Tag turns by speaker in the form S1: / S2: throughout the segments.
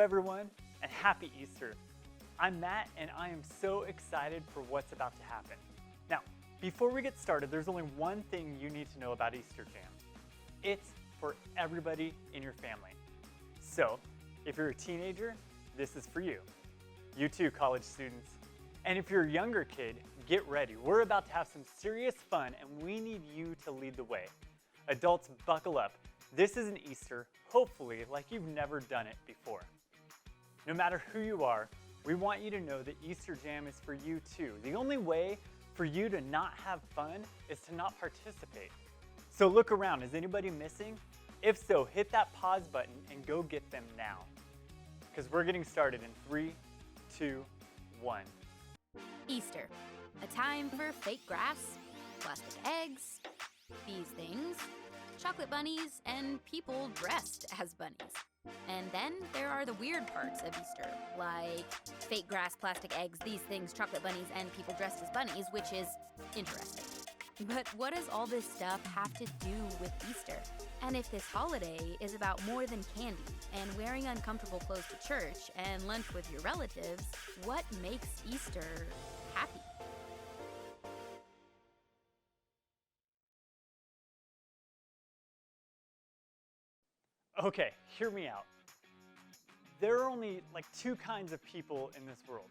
S1: everyone, and happy Easter. I'm Matt, and I am so excited for what's about to happen. Now, before we get started, there's only one thing you need to know about Easter Jam. It's for everybody in your family. So, if you're a teenager, this is for you. You too, college students. And if you're a younger kid, get ready. We're about to have some serious fun, and we need you to lead the way. Adults, buckle up. This is an Easter, hopefully, like you've never done it before. No matter who you are, we want you to know that Easter Jam is for you too. The only way for you to not have fun is to not participate. So look around, is anybody missing? If so, hit that pause button and go get them now. Because we're getting started in 3, 2, 1.
S2: Easter, a time for fake grass, plastic eggs, these things, chocolate bunnies, and people dressed as bunnies. And then there are the weird parts of Easter, like fake grass, plastic eggs, these things, chocolate bunnies, and people dressed as bunnies, which is interesting. But what does all this stuff have to do with Easter? And if this holiday is about more than candy and wearing uncomfortable clothes to church and lunch with your relatives, what makes Easter happy?
S1: Okay, hear me out. There are only like two kinds of people in this world.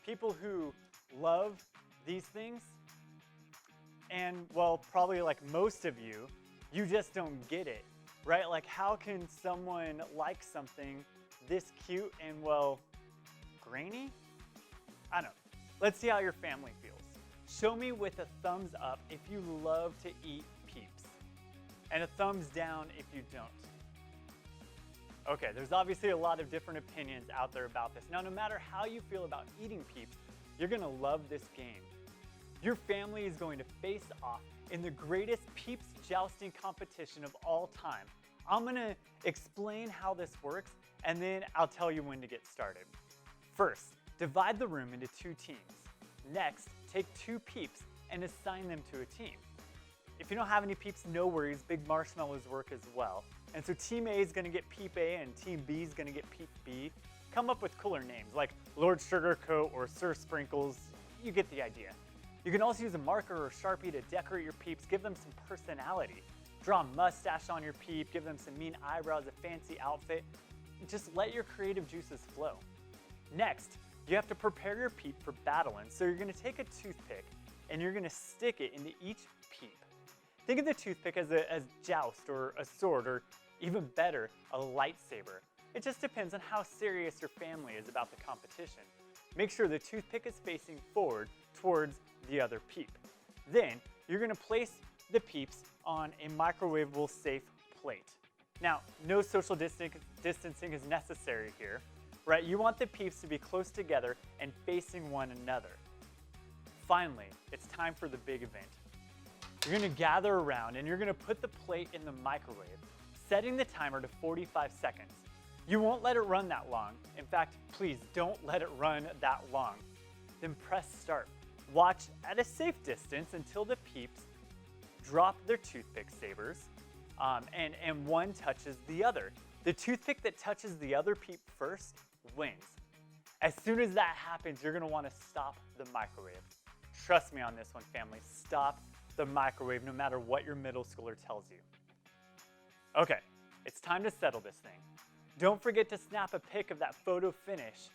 S1: People who love these things, and well, probably like most of you, you just don't get it, right? Like how can someone like something this cute and well, grainy? I don't know. Let's see how your family feels. Show me with a thumbs up if you love to eat Peeps, and a thumbs down if you don't. Okay, there's obviously a lot of different opinions out there about this. Now, no matter how you feel about eating Peeps, you're gonna love this game. Your family is going to face off in the greatest Peeps jousting competition of all time. I'm gonna explain how this works, and then I'll tell you when to get started. First, divide the room into 2 teams. Next, take 2 Peeps and assign them to a team. If you don't have any Peeps, no worries, big marshmallows work as well. And so Team A is gonna get Peep A and Team B is gonna get Peep B. Come up with cooler names like Lord Sugarcoat or Sir Sprinkles. You get the idea. You can also use a marker or Sharpie to decorate your Peeps, give them some personality. Draw a mustache on your Peep, give them some mean eyebrows, a fancy outfit. Just let your creative juices flow. Next, you have to prepare your Peep for battle, and so you're gonna take a toothpick and you're gonna stick it into each Peep. Think of the toothpick as joust or a sword, or even better, a lightsaber. It just depends on how serious your family is about the competition. Make sure the toothpick is facing forward towards the other Peep. Then you're gonna place the Peeps on a microwavable safe plate. Now, no social distancing is necessary here, right? You want the Peeps to be close together and facing one another. Finally, it's time for the big event. You're gonna gather around and you're gonna put the plate in the microwave, setting the timer to 45 seconds. You won't let it run that long. In fact, please don't let it run that long. Then press start. Watch at a safe distance until the Peeps drop their toothpick sabers and one touches the other. The toothpick that touches the other Peep first wins. As soon as that happens, you're gonna wanna stop the microwave. Trust me on this one, family. Stop the microwave no matter what your middle schooler tells you. Okay, it's time to settle this thing. Don't forget to snap a pic of that photo finish.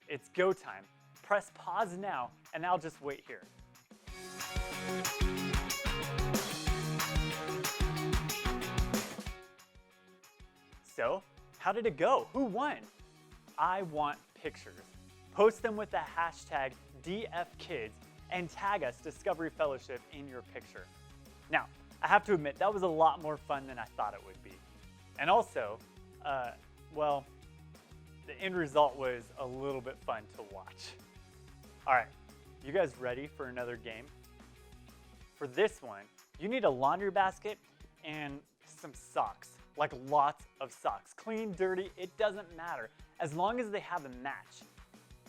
S1: It's go time. Press pause now, and I'll just wait here. So, how did it go? Who won? I want pictures. Post them with the hashtag DFKids and tag us Discovery Fellowship in your picture. Now, I have to admit, that was a lot more fun than I thought it would be. And also, well, the end result was a little bit fun to watch. All right, you guys ready for another game? For this one, you need a laundry basket and some socks, like lots of socks. Clean, dirty, it doesn't matter, as long as they have a match.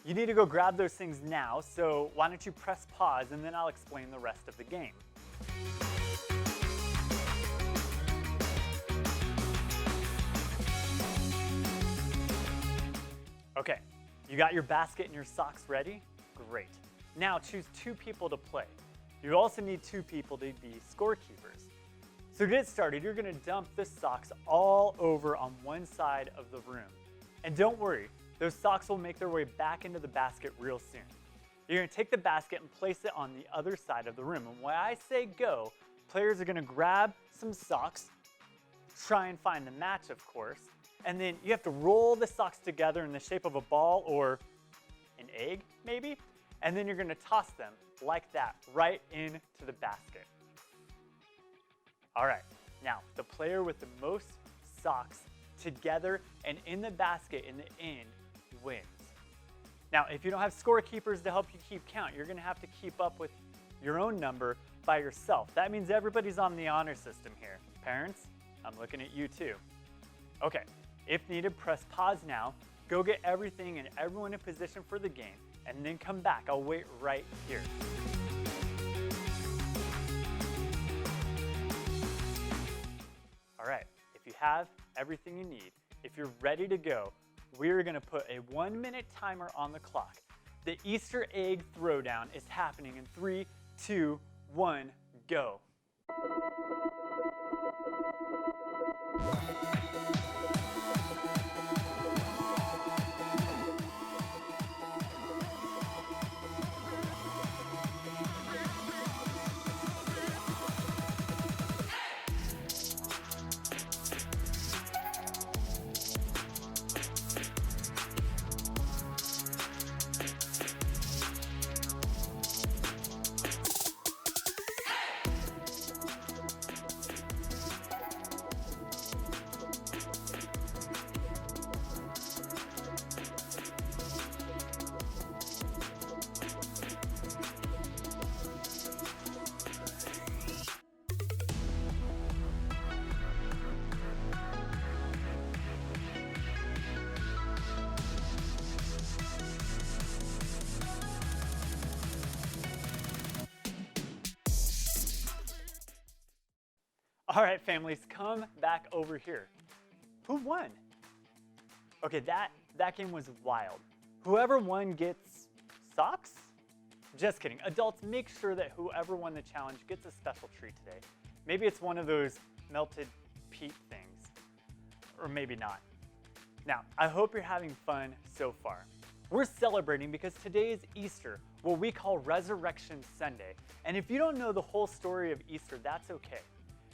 S1: You need to go grab those things now, so why don't you press pause and then I'll explain the rest of the game. Okay, you got your basket and your socks ready? Great. Now choose 2 people to play. You also need 2 people to be scorekeepers. So to get started, you're gonna dump the socks all over on one side of the room. And don't worry, those socks will make their way back into the basket real soon. You're gonna take the basket and place it on the other side of the room. And when I say go, players are gonna grab some socks, try and find the match, of course, and then you have to roll the socks together in the shape of a ball or an egg, maybe, and then you're gonna toss them like that right into the basket. All right, now the player with the most socks together and in the basket in the end wins. Now, if you don't have scorekeepers to help you keep count, you're gonna have to keep up with your own number by yourself. That means everybody's on the honor system here. Parents, I'm looking at you too. Okay, if needed, press pause now, go get everything and everyone in position for the game, and then come back. I'll wait right here. All right, if you have everything you need, if you're ready to go, we're gonna put a 1-minute timer on the clock. The Easter egg throwdown is happening in 3, 2, 1, go. All right, families, come back over here. Who won? Okay, that game was wild. Whoever won gets socks? Just kidding. Adults, make sure that whoever won the challenge gets a special treat today. Maybe it's one of those melted peat things, or maybe not. Now, I hope you're having fun so far. We're celebrating because today is Easter, what we call Resurrection Sunday. And if you don't know the whole story of Easter, that's okay.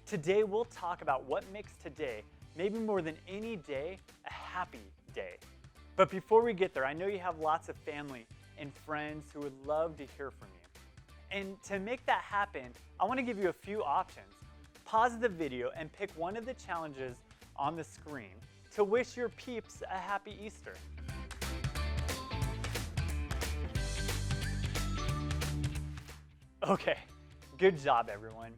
S1: Today we'll talk about what makes today, maybe more than any day, a happy day. But before we get there, I know you have lots of family and friends who would love to hear from you. And to make that happen, I want to give you a few options. Pause the video and pick one of the challenges on the screen to wish your peeps a happy Easter. Okay, good job everyone.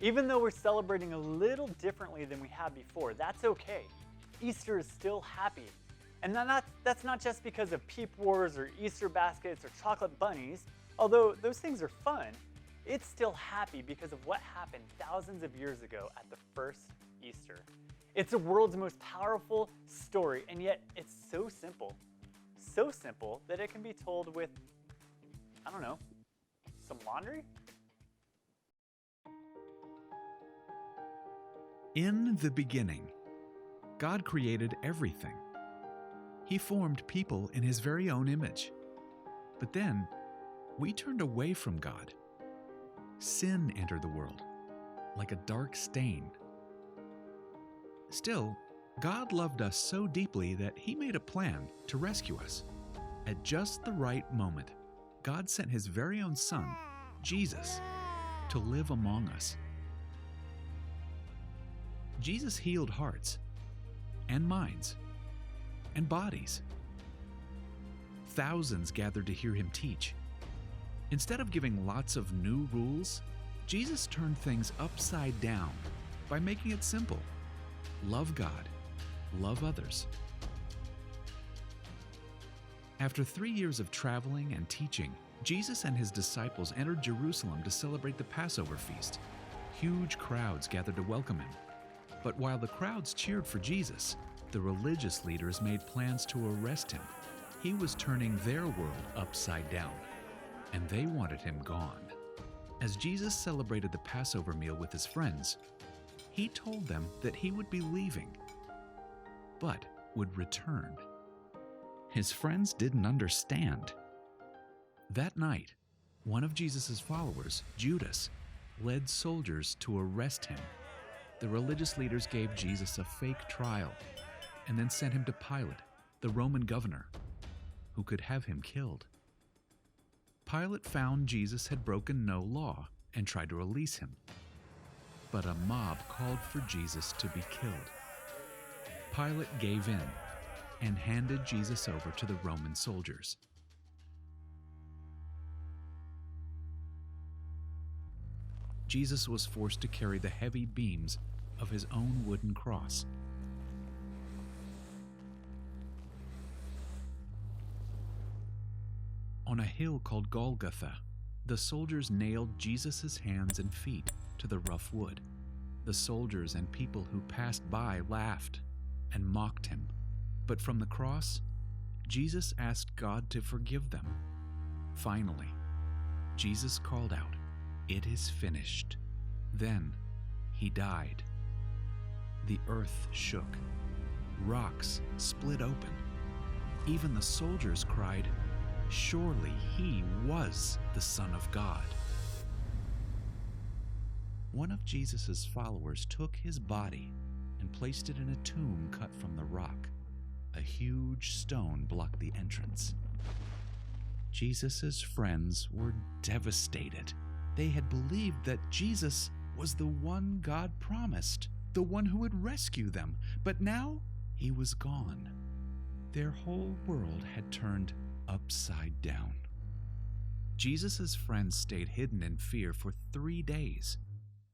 S1: Even though we're celebrating a little differently than we have before, that's okay. Easter is still happy. And that's not just because of peep wars or Easter baskets or chocolate bunnies, although those things are fun. It's still happy because of what happened thousands of years ago at the first Easter. It's the world's most powerful story, and yet it's so simple. So simple that it can be told with, I don't know, some laundry?
S3: In the beginning, God created everything. He formed people in His very own image. But then, we turned away from God. Sin entered the world, like a dark stain. Still, God loved us so deeply that He made a plan to rescue us. At just the right moment, God sent His very own Son, Jesus, to live among us. Jesus healed hearts and minds and bodies. Thousands gathered to hear Him teach. Instead of giving lots of new rules, Jesus turned things upside down by making it simple. Love God, love others. After 3 years of traveling and teaching, Jesus and His disciples entered Jerusalem to celebrate the Passover feast. Huge crowds gathered to welcome Him. But while the crowds cheered for Jesus, the religious leaders made plans to arrest Him He was turning their world upside down, and they wanted him gone. As Jesus celebrated the Passover meal with his friends, he told them that he would be leaving, but would return. His friends didn't understand. That night, one of Jesus' followers, Judas, led soldiers to arrest him. The religious leaders gave Jesus a fake trial and then sent him to Pilate, the Roman governor, who could have him killed. Pilate found Jesus had broken no law and tried to release him. But a mob called for Jesus to be killed. Pilate gave in and handed Jesus over to the Roman soldiers. Jesus was forced to carry the heavy beams of his own wooden cross. On a hill called Golgotha, the soldiers nailed Jesus' hands and feet to the rough wood. The soldiers and people who passed by laughed and mocked him. But from the cross, Jesus asked God to forgive them. Finally, Jesus called out, "It is finished." Then he died. The earth shook. Rocks split open. Even the soldiers cried, "Surely he was the Son of God." One of Jesus' followers took his body and placed it in a tomb cut from the rock. A huge stone blocked the entrance. Jesus' friends were devastated. They had believed that Jesus was the one God promised, the one who would rescue them, but now he was gone. Their whole world had turned upside down. Jesus' friends stayed hidden in fear for 3 days.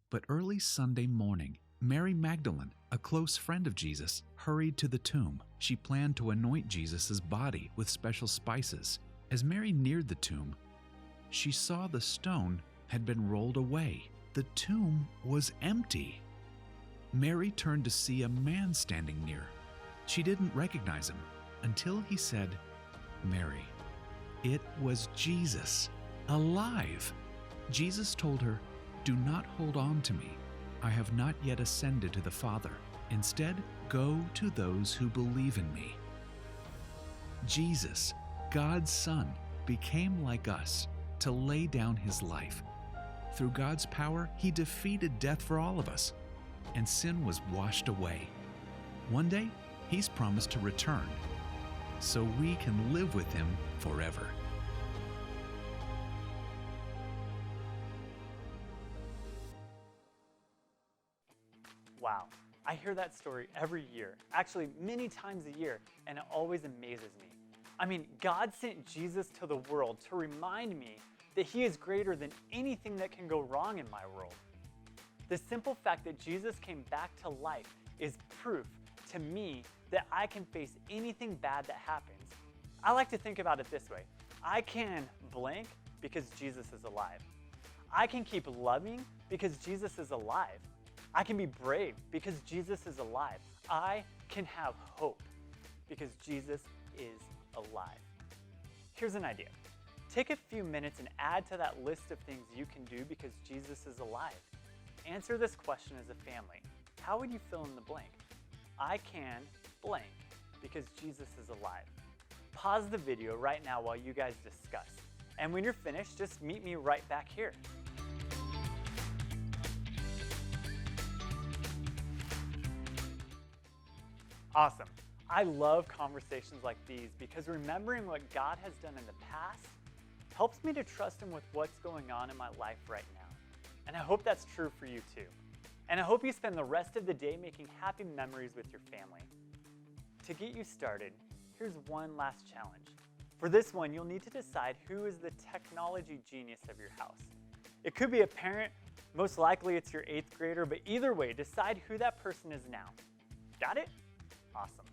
S3: But early Sunday morning, Mary Magdalene, a close friend of Jesus, hurried to the tomb. She planned to anoint Jesus' body with special spices. As Mary neared the tomb, she saw the stone had been rolled away. The tomb was empty. Mary turned to see a man standing near. She didn't recognize him until he said, "Mary." It was Jesus, alive. Jesus told her, "Do not hold on to me. I have not yet ascended to the Father. Instead, go to those who believe in me." Jesus, God's Son, became like us to lay down his life. Through God's power, he defeated death for all of us, and sin was washed away. One day, he's promised to return, so we can live with him forever.
S1: Wow, I hear that story every year, actually many times a year, and it always amazes me. I mean, God sent Jesus to the world to remind me that he is greater than anything that can go wrong in my world. The simple fact that Jesus came back to life is proof to me that I can face anything bad that happens. I like to think about it this way. I can blank because Jesus is alive. I can keep loving because Jesus is alive. I can be brave because Jesus is alive. I can have hope because Jesus is alive. Here's an idea. Take a few minutes and add to that list of things you can do because Jesus is alive. Answer this question as a family. How would you fill in the blank? I can blank because Jesus is alive. Pause the video right now while you guys discuss. And when you're finished, just meet me right back here. Awesome. I love conversations like these because remembering what God has done in the past helps me to trust him with what's going on in my life right now. And I hope that's true for you too. And I hope you spend the rest of the day making happy memories with your family. To get you started, here's one last challenge. For this one, you'll need to decide who is the technology genius of your house. It could be a parent, most likely it's your 8th grader, but either way, decide who that person is now. Got it? Awesome.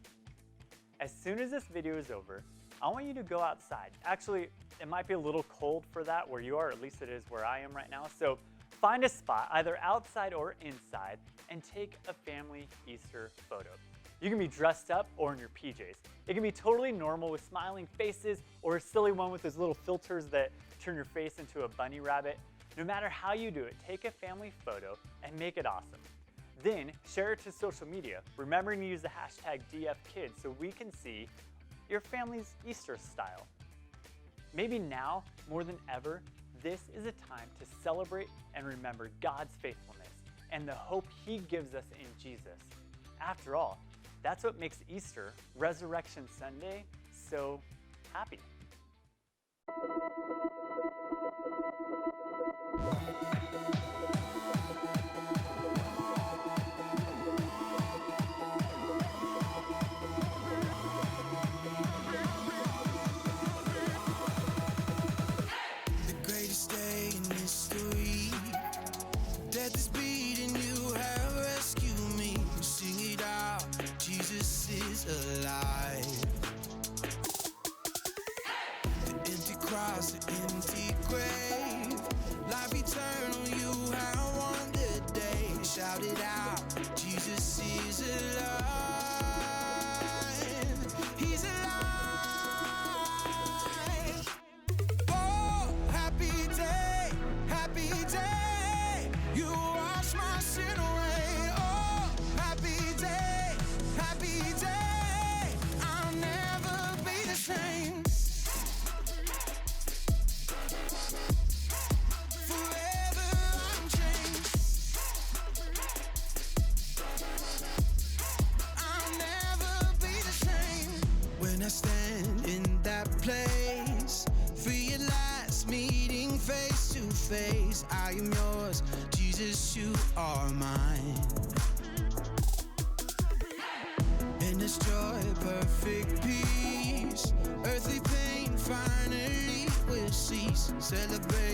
S1: As soon as this video is over, I want you to go outside. Actually, it might be a little cold for that where you are, at least it is where I am right now. So find a spot, either outside or inside, and take a family Easter photo. You can be dressed up or in your PJs. It can be totally normal with smiling faces or a silly one with those little filters that turn your face into a bunny rabbit. No matter how you do it, take a family photo and make it awesome. Then share it to social media, remembering to use the hashtag DFKids so we can see your family's Easter style. Maybe now, more than ever, this is a time to celebrate and remember God's faithfulness and the hope He gives us in Jesus. After all, that's what makes Easter, Resurrection Sunday, so happy.
S4: The empty grave, life eternal, you have won the day. Shout it out, Jesus is alive. He's alive. Oh, happy day, you wash my sin away. Oh, happy day, I'll never be the same. I stand in that place, realize meeting face to face. I am yours, Jesus, you are mine. In this joy, perfect peace, earthly pain finally will cease. Celebrate